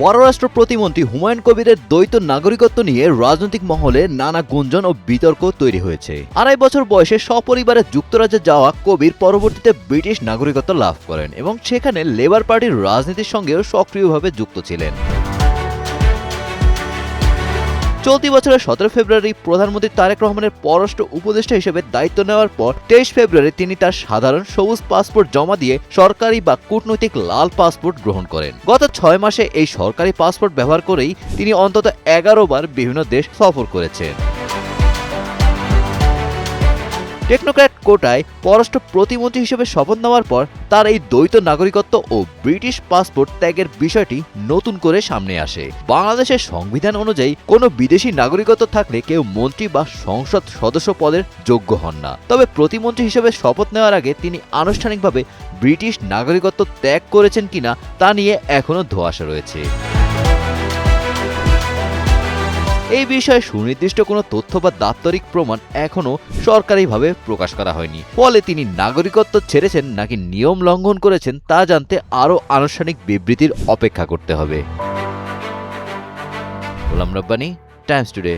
পররাষ্ট্র প্রতিমন্ত্রী হুমায়ুন কবিরের দ্বৈত নাগরিকত্ব নিয়ে রাজনৈতিক মহলে নানা গুঞ্জন ও বিতর্ক তৈরি হয়েছে। ২.৫ বছর বয়সে সপরিবারে যুক্তরাজ্যে যাওয়া কবির পরবর্তীতে ব্রিটিশ নাগরিকত্ব লাভ করেন এবং সেখানে লেবার পার্টির রাজনীতির সঙ্গেও সক্রিয়ভাবে যুক্ত ছিলেন। চলতি বছরের ১৭ ফেব্রুয়ারি প্রধানমন্ত্রী তারেক রহমানের পররাষ্ট্র উপদেষ্টা হিসেবে দায়িত্ব নেওয়ার পর ২৩ ফেব্রুয়ারি তিনি তার সাধারণ সবুজ পাসপোর্ট জমা দিয়ে সরকারি বা কূটনৈতিক লাল পাসপোর্ট গ্রহণ করেন। গত ৬ মাসে এই সরকারি পাসপোর্ট ব্যবহার করেই তিনি অন্তত ১১ বার বিভিন্ন দেশ সফর করেছেন। টেকনোক্র্যাট কোটায় পররাষ্ট্র প্রতিমন্ত্রী হিসেবে শপথ নেওয়ার পর তার এই দ্বৈত নাগরিকত্ব ও ব্রিটিশ পাসপোর্ট ত্যাগের বিষয়টি নতুন করে সামনে আসে। বাংলাদেশের সংবিধান অনুযায়ী কোনো বিদেশি নাগরিকত্ব থাকলে কেউ মন্ত্রী বা সংসদ সদস্য পদের যোগ্য হন না। তবে প্রতিমন্ত্রী হিসেবে শপথ নেওয়ার আগে তিনি আনুষ্ঠানিকভাবে ব্রিটিশ নাগরিকত্ব ত্যাগ করেছেন কিনা তা নিয়ে এখনও ধোঁয়াশা রয়েছে। এই বিষয়ে সুনির্দিষ্ট কোনো তথ্য বা দাপ্তরিক প্রমাণ এখনও সরকারিভাবে প্রকাশ করা হয়নি। ফলে তিনি নাগরিকত্ব ছেড়েছেন নাকি নিয়ম লঙ্ঘন করেছেন তা জানতে আরও আনুষ্ঠানিক বিবৃতির অপেক্ষা করতে হবে। Golam Rabbani, Times today.